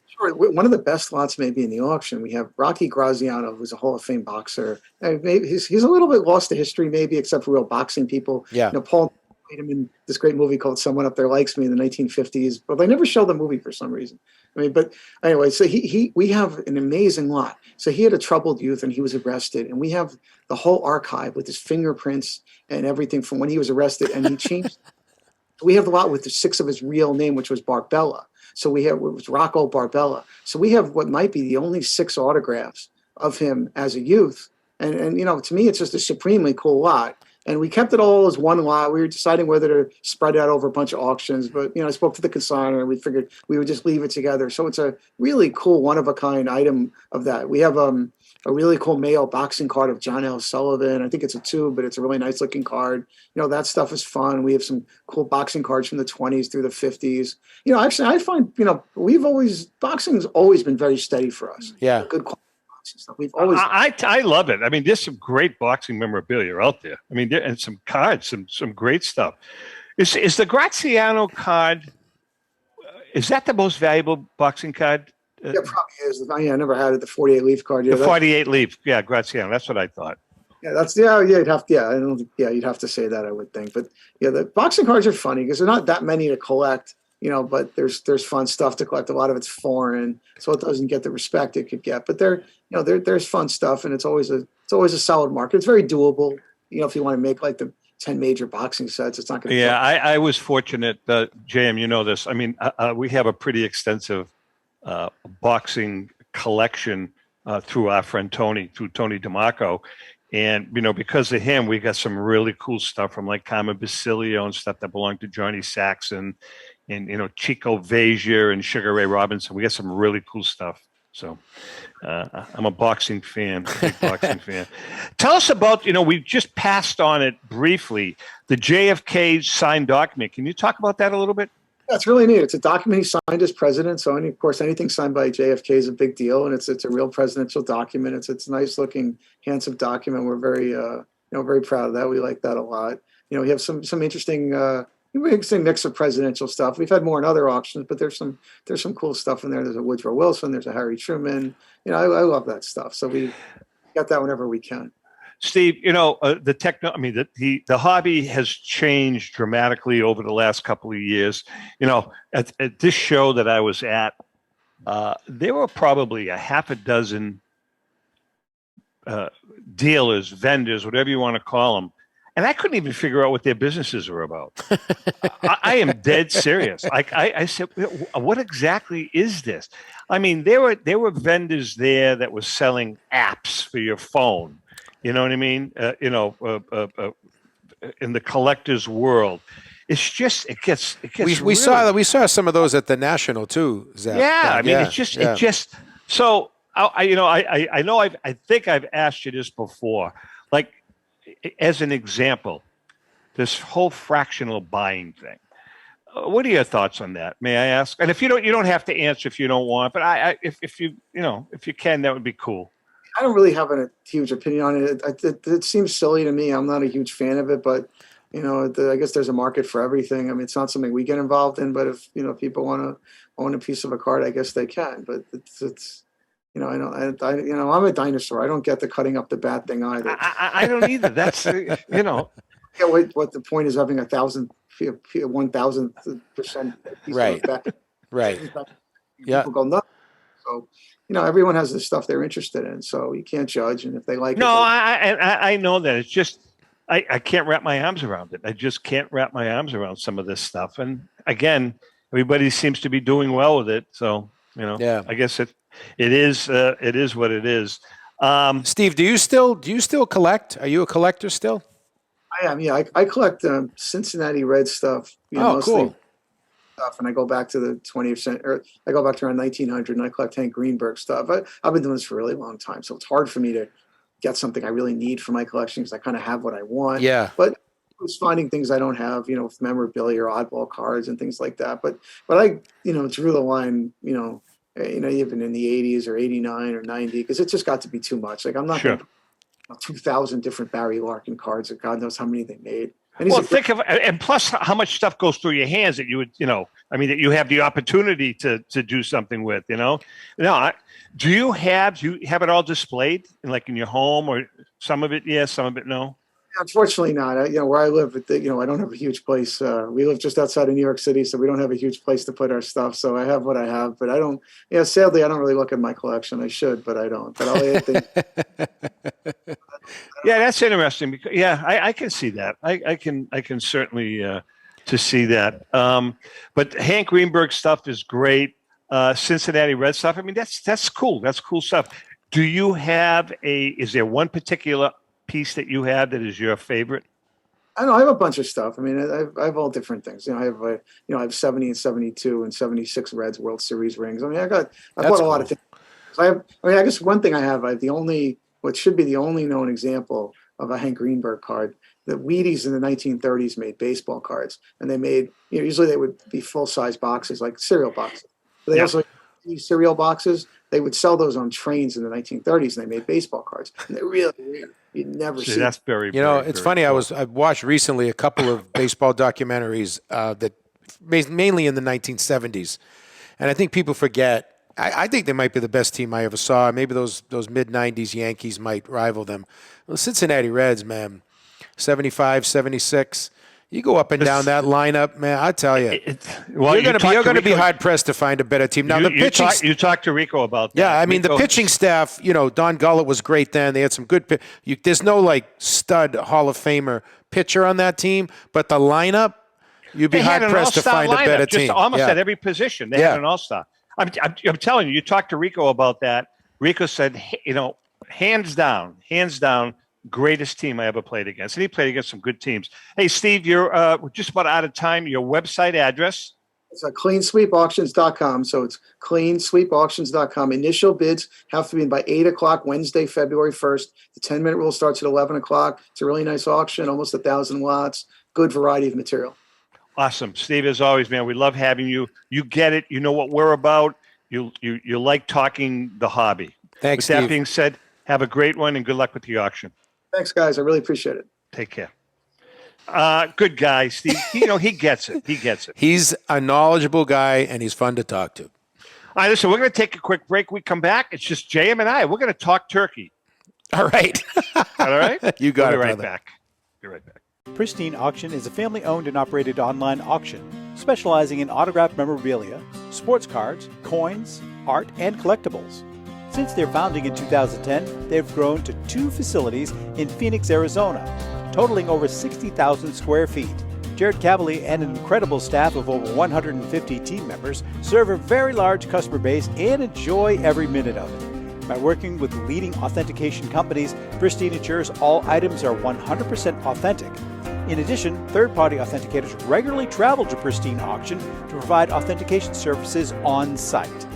Sure. One of the best lots maybe in the auction, we have Rocky Graziano, who's a Hall of Fame boxer. Maybe he's a little bit lost to history, maybe, except for real boxing people. Yeah. Paul played him in this great movie called Someone Up There Likes Me in the 1950s, but they never showed the movie for some reason. But anyway, so we have an amazing lot. So he had a troubled youth and he was arrested, and we have the whole archive with his fingerprints and everything from when he was arrested, and he changed. We have the lot with the 6 of his real name, which was Barbella. So it was Rocco Barbella. So we have what might be the only 6 autographs of him as a youth. And to me, it's just a supremely cool lot. And we kept it all as one lot. We were deciding whether to spread it out over a bunch of auctions. But, I spoke to the consignor and we figured we would just leave it together. So it's a really cool one-of-a-kind item of that. We have a really cool Mayo boxing card of John L. Sullivan. I think it's a 2, but it's a really nice-looking card. That stuff is fun. We have some cool boxing cards from the 20s through the 50s. Actually, I find, boxing's always been very steady for us. Yeah. Good quality boxing stuff. We've always. I love it. There's some great boxing memorabilia out there. And some cards, some great stuff. Is the Graziano card, is that the most valuable boxing card? Yeah, probably is. I never had it. The 48 leaf card. Yeah, the 48 leaf. Yeah, Graziano. That's what I thought. Yeah, you'd have to. You'd have to say that, I would think. But the boxing cards are funny because they're not that many to collect. But there's fun stuff to collect. A lot of it's foreign, so it doesn't get the respect it could get. But there's fun stuff, and it's always a solid market. It's very doable. If you want to make like the 10 major boxing sets, it's not going to. Yeah, I was fortunate. JM, you know this. We have a pretty extensive boxing collection through our friend Tony DeMarco. And, because of him, we got some really cool stuff from like Carmen Basilio and stuff that belonged to Johnny Saxon and, Chico Vezier and Sugar Ray Robinson. We got some really cool stuff. So I'm a boxing fan, big boxing fan. Tell us about, we just passed on it briefly, the JFK signed document. Can you talk about that a little bit? Yeah, it's really neat. It's a document he signed as president. So, of course, anything signed by JFK is a big deal, and it's a real presidential document. It's a nice looking, handsome document. We're very, very proud of that. We like that a lot. We have some interesting mix of presidential stuff. We've had more in other auctions, but there's some cool stuff in there. There's a Woodrow Wilson. There's a Harry Truman. I love that stuff. So we got that whenever we can. Steve, the hobby has changed dramatically over the last couple of years. At this show that I was at, there were probably a half a dozen dealers, vendors, whatever you want to call them. And I couldn't even figure out what their businesses were about. I am dead serious. I said, what exactly is this? I mean, there were vendors there that were selling apps for your phone. You know what I mean? In the collector's world, it's just it gets. We really, saw some of those at the National too, Zach. Yeah, I mean, it just. So I think I've asked you this before. Like, as an example, this whole fractional buying thing. What are your thoughts on that? May I ask? And if you don't have to answer if you don't want. But if you can, that would be cool. I don't really have a huge opinion on it. It seems silly to me. I'm not a huge fan of it, but I guess there's a market for everything. I mean, it's not something we get involved in, but if people want to own a piece of a card, I guess they can. But it's I'm a dinosaur. I don't get the cutting up the bad thing either. I don't either. That's I get what the point is having 1,000% piece right. of bad. Right. People go nuts. So everyone has the stuff they're interested in, so you can't judge. And if they like I know that. It's just I can't wrap my arms around it. I just can't wrap my arms around some of this stuff. And again, everybody seems to be doing well with it. So I guess it is what it is. Steve, do you still collect? Are you a collector still? I am. Yeah, I collect Cincinnati Red stuff. Mostly cool. Stuff, and I go back to the 20th century, or I go back to around 1900, and I collect Hank Greenberg stuff. I've been doing this for a really long time, so it's hard for me to get something I really need for my collection because I kind of have what I want. Yeah. But I was finding things I don't have, with memorabilia or oddball cards and things like that. But I, drew the line, even in the 80s or 89 or 90, because it just got to be too much. Like I'm not going to 2,000 different Barry Larkin cards, or God knows how many they made. And think of, and plus how much stuff goes through your hands that you would, that you have the opportunity to do something with, do you have it all displayed in your home, or some of it? Yes, some of it. No. Unfortunately not. Where I live, I don't have a huge place. We live just outside of New York City, so we don't have a huge place to put our stuff. So I have what I have, but I don't. Sadly, I don't really look at my collection. I should, but I don't. But yeah, that's interesting. Because I can see that. I can certainly to see that. But Hank Greenberg stuff is great. Cincinnati Red stuff. I mean, that's cool. That's cool stuff. Do you have is there one particular piece that you have that is your favorite? I know I have a bunch of stuff. I mean, I have all different things. I have 70 and 72 and 76 Reds World Series rings. I mean, I bought a lot of things. I guess one thing I have what should be the only known example of a Hank Greenberg card. The Wheaties in the 1930s made baseball cards, and they made, usually they would be full-size boxes, like cereal boxes. But they also these cereal boxes. They would sell those on trains in the 1930s, and they made baseball cards. And they're really weird. You'd never see. That's very. It's funny. Cool. I watched recently a couple of baseball documentaries that mainly in the 1970s, and I think people forget. I think they might be the best team I ever saw. Maybe those mid 90s Yankees might rival them. The Cincinnati Reds, man, 75, 76. You go up and down that lineup, man. I tell you, you're going to be hard pressed to find a better team. Now you talked to Rico about that. Yeah, I mean the pitching staff. Don Gullett was great then. They had some good. There's no stud Hall of Famer pitcher on that team, but the lineup, you'd be hard pressed to find a better team. Just almost at every position, they had an all-star. I'm telling you, you talked to Rico about that. Rico said, hands down. Greatest team I ever played against. And he played against some good teams. Hey, Steve, you're just about out of time. Your website address? It's cleansweepauctions.com. So it's cleansweepauctions.com. Initial bids have to be in by 8 o'clock Wednesday, February 1st. The 10-minute rule starts at 11 o'clock. It's a really nice auction, almost 1,000 lots. Good variety of material. Awesome. Steve, as always, man, we love having you. You get it. You know what we're about. You like talking the hobby. Thanks, With that Steve. being said, have a great one and good luck with the auction. Thanks, guys. I really appreciate it. Take care. Good guy, Steve. He gets it. He gets it. He's a knowledgeable guy, and he's fun to talk to. All right, listen, we're going to take a quick break. We come back. It's just JM and I. We're going to talk turkey. All right. All right? You got We'll it, be right brother. back. Be right back. Pristine Auction is a family-owned and operated online auction specializing in autographed memorabilia, sports cards, coins, art, and collectibles. Since their founding in 2010, they've grown to 2 facilities in Phoenix, Arizona, totaling over 60,000 square feet. Jared Cavalier and an incredible staff of over 150 team members serve a very large customer base and enjoy every minute of it. By working with leading authentication companies, Pristine ensures all items are 100% authentic. In addition, third-party authenticators regularly travel to Pristine Auction to provide authentication services on site.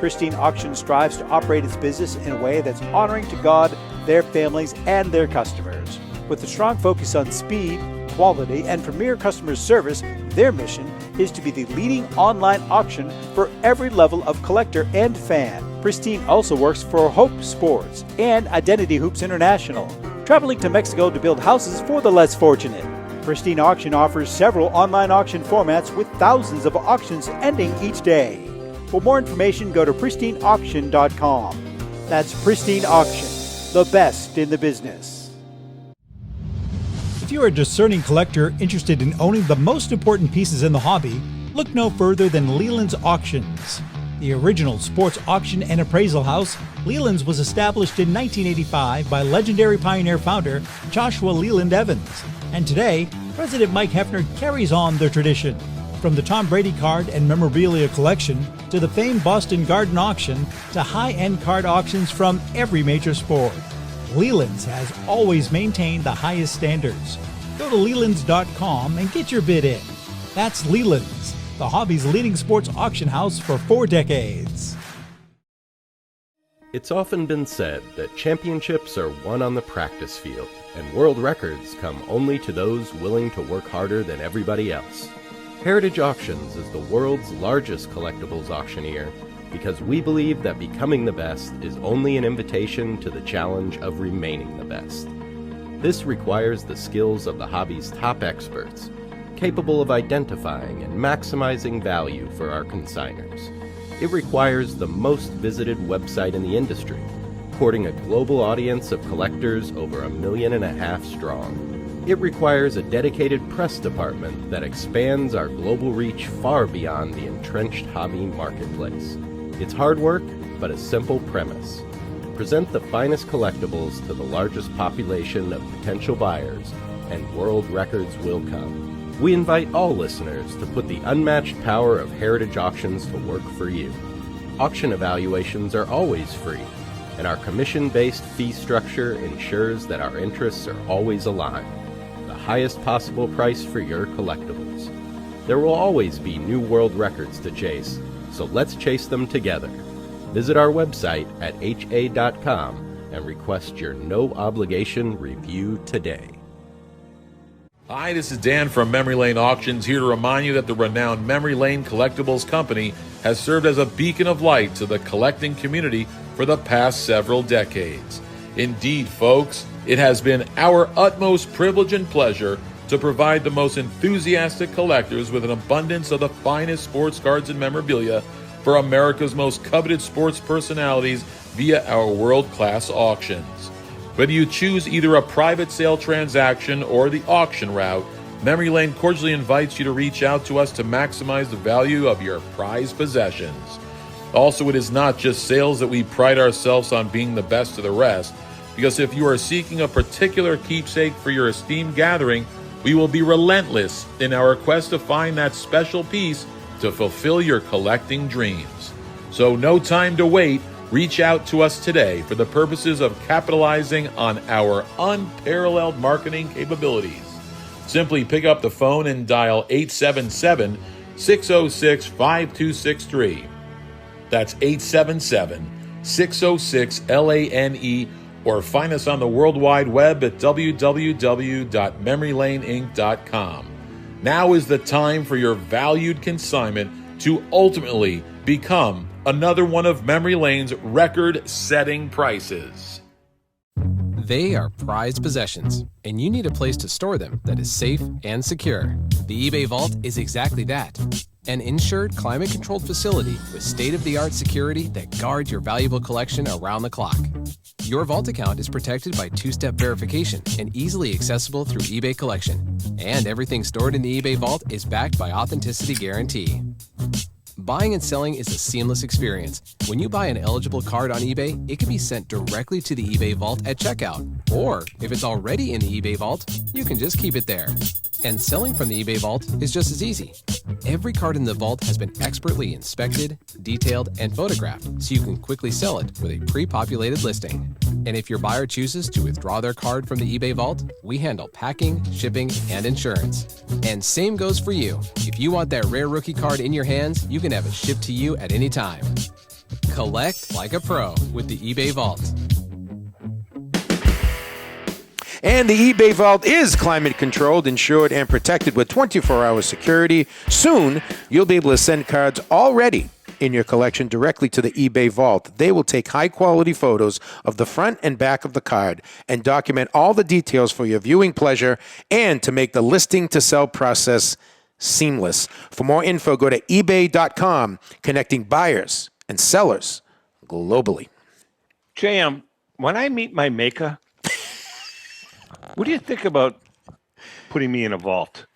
Pristine Auction strives to operate its business in a way that's honoring to God, their families, and their customers. With a strong focus on speed, quality, and premier customer service, their mission is to be the leading online auction for every level of collector and fan. Pristine also works for Hope Sports and Identity Hoops International, traveling to Mexico to build houses for the less fortunate. Pristine Auction offers several online auction formats with thousands of auctions ending each day. For more information, go to pristineauction.com. That's Pristine Auction, the best in the business. If you're a discerning collector interested in owning the most important pieces in the hobby, look no further than Leland's Auctions. The original sports auction and appraisal house, Leland's was established in 1985 by legendary Pioneer founder Joshua Leland Evans. And today, President Mike Hefner carries on their tradition. From the Tom Brady card and memorabilia collection to the famed Boston Garden auction to high-end card auctions from every major sport, Leland's has always maintained the highest standards. Go to Lelands.com and get your bid in. That's Leland's, the hobby's leading sports auction house for 4 decades. It's often been said that championships are won on the practice field, and world records come only to those willing to work harder than everybody else. Heritage Auctions is the world's largest collectibles auctioneer because we believe that becoming the best is only an invitation to the challenge of remaining the best. This requires the skills of the hobby's top experts, capable of identifying and maximizing value for our consigners. It requires the most visited website in the industry, courting a global audience of collectors over 1.5 million strong. It requires a dedicated press department that expands our global reach far beyond the entrenched hobby marketplace. It's hard work, but a simple premise. Present the finest collectibles to the largest population of potential buyers, and world records will come. We invite all listeners to put the unmatched power of Heritage Auctions to work for you. Auction evaluations are always free, and our commission-based fee structure ensures that our interests are always aligned. The highest possible price for your collectibles. There will always be new world records to chase, so let's chase them together. Visit our website at ha.com and request your no-obligation review today. Hi, this is Dan from Memory Lane Auctions, here to remind you that the renowned Memory Lane Collectibles Company has served as a beacon of light to the collecting community for the past several decades. Indeed, folks, it has been our utmost privilege and pleasure to provide the most enthusiastic collectors with an abundance of the finest sports cards and memorabilia for America's most coveted sports personalities via our world-class auctions. Whether you choose either a private sale transaction or the auction route, Memory Lane cordially invites you to reach out to us to maximize the value of your prized possessions. Also, it is not just sales that we pride ourselves on being the best of the rest, because if you are seeking a particular keepsake for your esteemed gathering, we will be relentless in our quest to find that special piece to fulfill your collecting dreams. So no time to wait. Reach out to us today for the purposes of capitalizing on our unparalleled marketing capabilities. Simply pick up the phone and dial 877-606-5263. That's 877-606-LANE, or find us on the World Wide Web at www.memorylaneinc.com. Now is the time for your valued consignment to ultimately become another one of Memory Lane's record-setting prices. They are prized possessions, and you need a place to store them that is safe and secure. The eBay Vault is exactly that. An insured, climate-controlled facility with state-of-the-art security that guards your valuable collection around the clock. Your vault account is protected by two-step verification and easily accessible through eBay Collection. And everything stored in the eBay Vault is backed by Authenticity Guarantee. Buying and selling is a seamless experience. When you buy an eligible card on eBay, it can be sent directly to the eBay Vault at checkout. Or, if it's already in the eBay Vault, you can just keep it there. And selling from the eBay Vault is just as easy. Every card in the vault has been expertly inspected, detailed, and photographed, so you can quickly sell it with a pre-populated listing. And if your buyer chooses to withdraw their card from the eBay Vault, we handle packing, shipping, and insurance. And same goes for you. If you want that rare rookie card in your hands, you can have it shipped to you at any time. Collect like a pro with the eBay Vault. And the eBay Vault is climate-controlled, insured, and protected with 24-hour security. Soon, you'll be able to send cards already in your collection directly to the eBay Vault. They will take high-quality photos of the front and back of the card and document all the details for your viewing pleasure and to make the listing-to-sell process seamless. For more info, go to ebay.com, connecting buyers and sellers globally. JM, when I meet my maker, what do you think about putting me in a vault?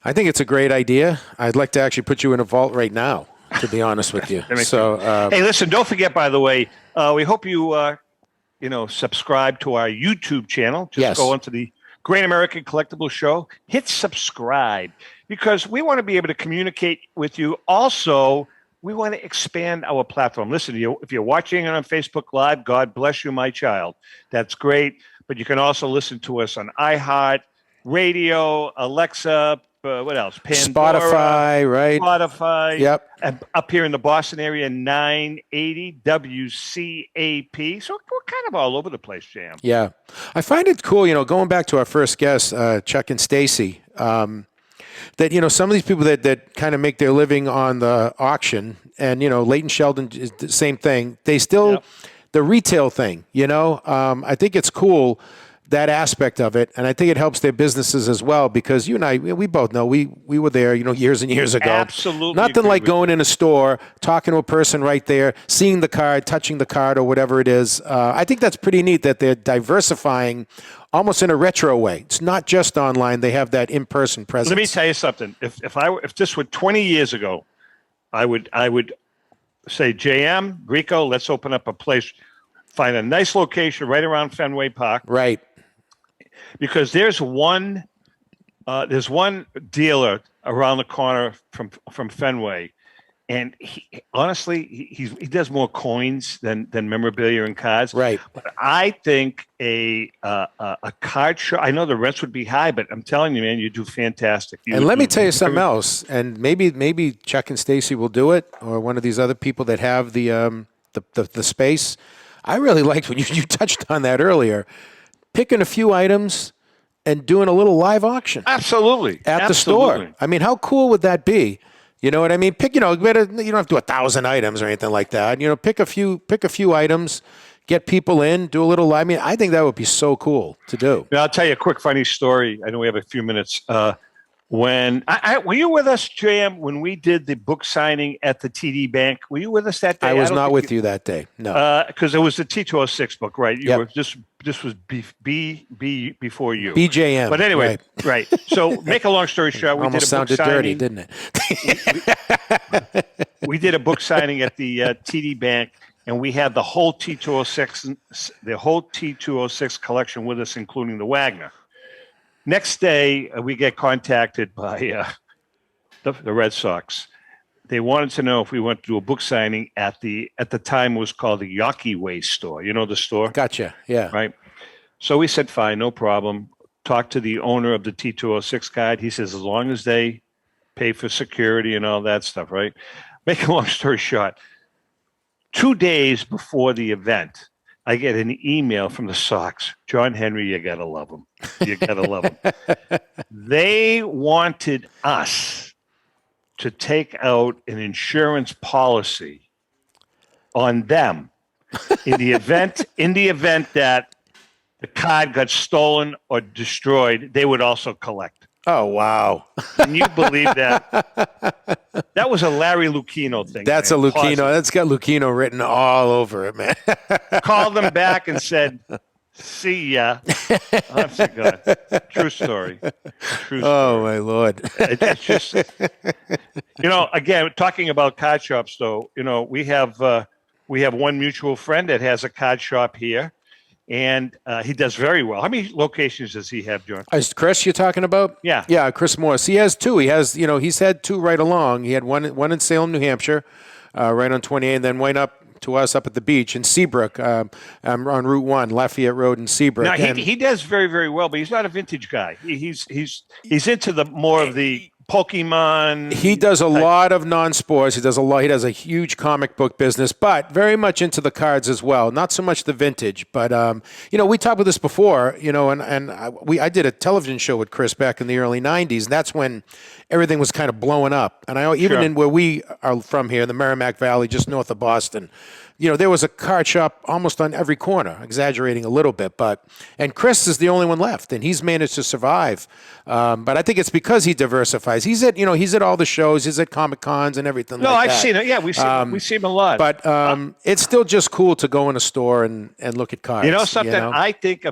I think it's a great idea. I'd like to actually put you in a vault right now, to be honest with you. Hey, listen, don't forget, by the way, we hope you, subscribe to our YouTube channel. Just go onto the Great American Collectibles Show. Hit subscribe because we want to be able to communicate with you. Also, we want to expand our platform. Listen, if you're watching it on Facebook Live, God bless you, my child. That's great. But you can also listen to us on iHeart, Radio, Alexa, what else? Pandora, Spotify, right? Spotify. Yep. And up here in the Boston area, 980 WCAP. So we're kind of all over the place, Jam. Yeah. I find it cool, going back to our first guests, Chuck and Stacey, that, some of these people that kind of make their living on the auction, and, Leighton Sheldon is the same thing. They still... Yep. The retail thing, I think it's cool, that aspect of it, and I think it helps their businesses as well because you and I, we both know we were there, years and years ago. Absolutely. Nothing like going in a store, talking to a person right there, seeing the card, touching the card or whatever it is. I think that's pretty neat that they're diversifying almost in a retro way. It's not just online. They have that in-person presence. Let me tell you something. If this were 20 years ago, I would say, JM, Rico, let's open up a place, find a nice location right around Fenway Park. Right. Because there's one dealer around the corner from Fenway, and he does more coins than memorabilia and cards. Right. But I think a card show. I know the rents would be high, but I'm telling you, man, you do fantastic. And let me tell you something else. And maybe Chuck and Stacey will do it, or one of these other people that have the space. I really liked when you touched on that earlier, picking a few items and doing a little live auction. Absolutely. At the store. I mean, how cool would that be? You know what I mean? Pick, you don't have to do 1,000 items or anything like that. Pick a few items, get people in, do a little. I mean, I think that would be so cool to do. Now, I'll tell you a quick funny story. I know we have a few minutes. When were you with us, JM, when we did the book signing at the TD Bank? Were you with us that day? I was not with you that day. No, because it was the T206 book, right? You were this was B before you. BJM. But anyway, right. So make a long story short, we almost did a book sounded signing. dirty, didn't it? We did a book signing at the TD Bank, and we had the whole T206 collection with us, including the Wagner. Next day, we get contacted by the Red Sox. They wanted to know if we went to do a book signing at the time it was called the Yawkey Way store. You know the store? Gotcha. Yeah. Right. So we said, fine, no problem. Talked to the owner of the T206 guide. He says, as long as they pay for security and all that stuff, right? Make a long story short, 2 days before the event, I get an email from the Sox. John Henry, you got to love him. You got to love him. They wanted us to take out an insurance policy on them in the event that the card got stolen or destroyed, they would also collect. Oh, wow. Can you believe that? That was a Larry Lucchino thing. That's man. a Lucchino. Positive. That's got Lucchino written all over it, man. Called them back and said, "See ya." Honest to God. True story. True story. Oh, my Lord. It's just, again, talking about card shops, though, we have one mutual friend that has a card shop here, and he does very well. How many locations does he have, John? Is Chris you're talking about? Yeah. Yeah, Chris Morris. He has two. He has, he's had two right along. He had one in Salem, New Hampshire, right on 28, and then went up to us up at the beach in Seabrook, on Route 1, Lafayette Road in Seabrook. Now, he does very, very well, but he's not a vintage guy. He's into the more of the Pokemon. He does a lot of non-sports. He does a huge comic book business, but very much into the cards as well. Not so much the vintage, but we talked about this before. I did a television show with Chris back in the early '90s, and that's when everything was kind of blowing up. And in where we are from here, in the Merrimack Valley, just north of Boston, there was a card shop almost on every corner, exaggerating a little bit, and Chris is the only one left, and he's managed to survive. But I think it's because he diversifies. He's at all the shows. He's at Comic Cons and everything. No, like I've that. seen it. Yeah, we see him a lot. But it's still just cool to go in a store and look at cards. You know something? I think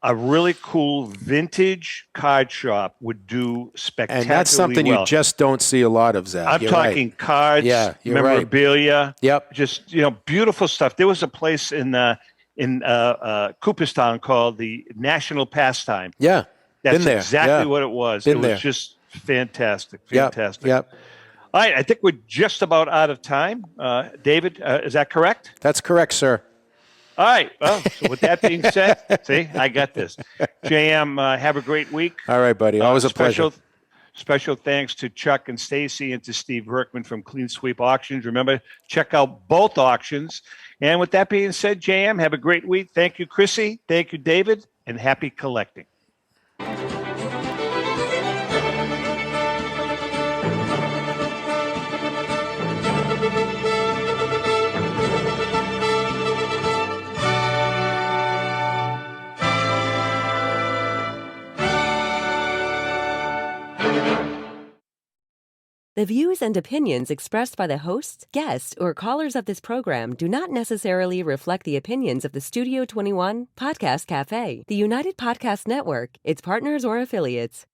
a really cool vintage card shop would do spectacularly and that's something well. you just don't see a lot of, Zach. I'm You're talking right. cards, memorabilia. Right. Yep. Just beautiful stuff. There was a place in Cooperstown called the National Pastime. Yeah. That's Been there. exactly what it was. It was just fantastic. Fantastic. Yep. All right, I think we're just about out of time. David, is that correct? That's correct, sir. All right. Well, so with that being said, see, I got this. JM, have a great week. All right, buddy. Always a pleasure. Special thanks to Chuck and Stacey and to Steve Verkman from Clean Sweep Auctions. Remember, check out both auctions. And with that being said, JM, have a great week. Thank you, Chrissy. Thank you, David. And happy collecting. The views and opinions expressed by the hosts, guests, or callers of this program do not necessarily reflect the opinions of the Studio 21 Podcast Cafe, the United Podcast Network, its partners, or affiliates.